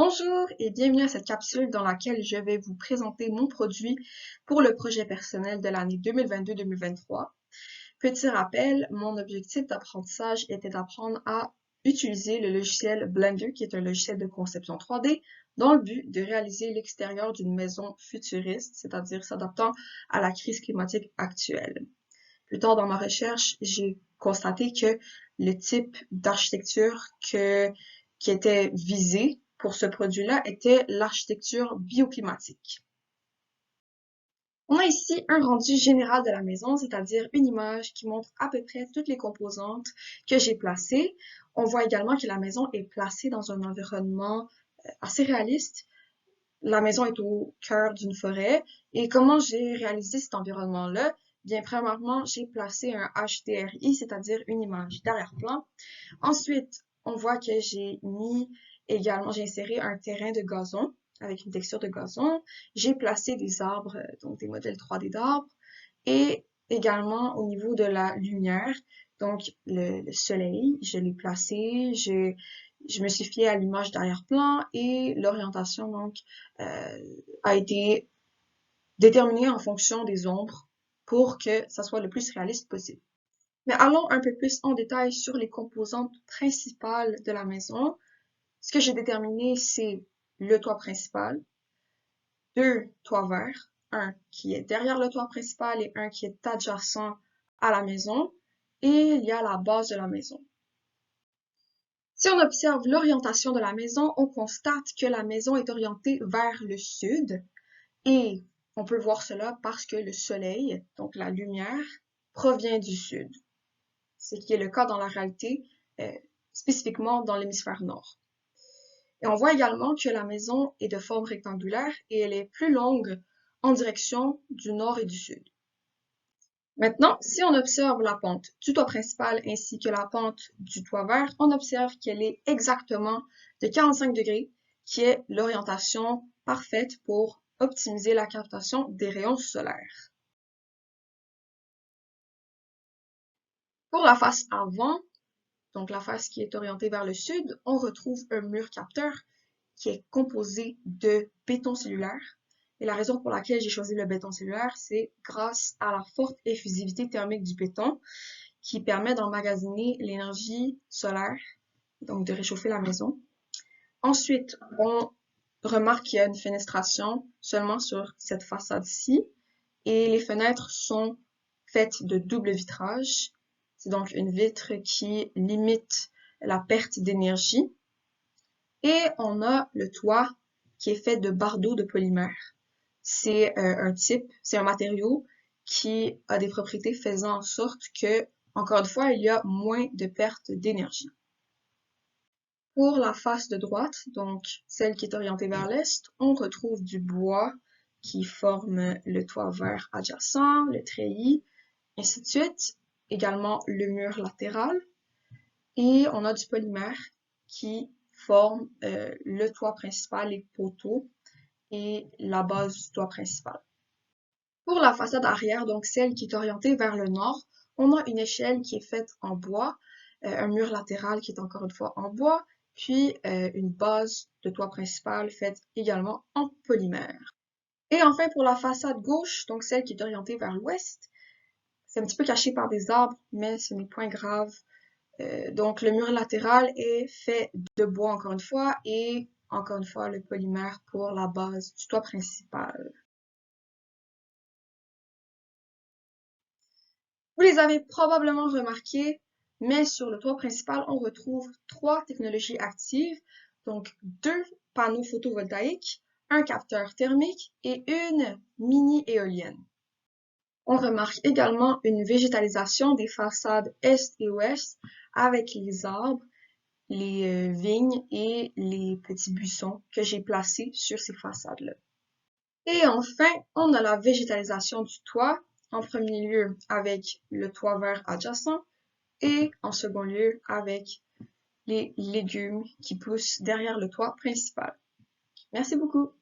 Bonjour et bienvenue à cette capsule dans laquelle je vais vous présenter mon produit pour le projet personnel de l'année 2022-2023. Petit rappel, mon objectif d'apprentissage était d'apprendre à utiliser le logiciel Blender, qui est un logiciel de conception 3D, dans le but de réaliser l'extérieur d'une maison futuriste, c'est-à-dire s'adaptant à la crise climatique actuelle. Plus tard dans ma recherche, j'ai constaté que le type d'architecture qui était visé pour ce produit-là était l'architecture bioclimatique. On a ici un rendu général de la maison, c'est-à-dire une image qui montre à peu près toutes les composantes que j'ai placées. On voit également que la maison est placée dans un environnement assez réaliste. La maison est au cœur d'une forêt. Et comment j'ai réalisé cet environnement-là? Bien, premièrement, j'ai placé un HDRI, c'est-à-dire une image d'arrière-plan. Ensuite, on voit que j'ai inséré un terrain de gazon avec une texture de gazon. J'ai placé des arbres, donc des modèles 3D d'arbres. Et également au niveau de la lumière, donc le soleil, je l'ai placé, je me suis fiée à l'image d'arrière-plan et l'orientation donc a été déterminée en fonction des ombres pour que ça soit le plus réaliste possible. Mais allons un peu plus en détail sur les composantes principales de la maison. Ce que j'ai déterminé, c'est le toit principal, deux toits verts, un qui est derrière le toit principal et un qui est adjacent à la maison, et il y a la base de la maison. Si on observe l'orientation de la maison, on constate que la maison est orientée vers le sud, et on peut voir cela parce que le soleil, donc la lumière, provient du sud, ce qui est le cas dans la réalité, spécifiquement dans l'hémisphère nord. Et on voit également que la maison est de forme rectangulaire et elle est plus longue en direction du nord et du sud. Maintenant, si on observe la pente du toit principal ainsi que la pente du toit vert, on observe qu'elle est exactement de 45 degrés, qui est l'orientation parfaite pour optimiser la captation des rayons solaires. Pour la face avant, donc la face qui est orientée vers le sud, on retrouve un mur capteur qui est composé de béton cellulaire. Et la raison pour laquelle j'ai choisi le béton cellulaire, c'est grâce à la forte effusivité thermique du béton qui permet d'emmagasiner l'énergie solaire, donc de réchauffer la maison. Ensuite, on remarque qu'il y a une fenestration seulement sur cette façade-ci et les fenêtres sont faites de double vitrage. C'est donc une vitre qui limite la perte d'énergie. Et on a le toit qui est fait de bardeaux de polymère. C'est un matériau qui a des propriétés faisant en sorte que, encore une fois, il y a moins de perte d'énergie. Pour la face de droite, donc celle qui est orientée vers l'est, on retrouve du bois qui forme le toit vert adjacent, le treillis, ainsi de suite. Également le mur latéral. Et on a du polymère qui forme le toit principal, les poteaux et la base du toit principal. Pour la façade arrière, donc celle qui est orientée vers le nord, on a une échelle qui est faite en bois, un mur latéral qui est encore une fois en bois, puis une base de toit principal faite également en polymère. Et enfin pour la façade gauche, donc celle qui est orientée vers l'ouest, c'est un petit peu caché par des arbres, mais ce n'est point grave. Donc le mur latéral est fait de bois encore une fois et encore une fois le polymère pour la base du toit principal. Vous les avez probablement remarqués, mais sur le toit principal, on retrouve trois technologies actives, donc deux panneaux photovoltaïques, un capteur thermique et une mini-éolienne. On remarque également une végétalisation des façades est et ouest avec les arbres, les vignes et les petits buissons que j'ai placés sur ces façades-là. Et enfin, on a la végétalisation du toit, en premier lieu avec le toit vert adjacent et en second lieu avec les légumes qui poussent derrière le toit principal. Merci beaucoup!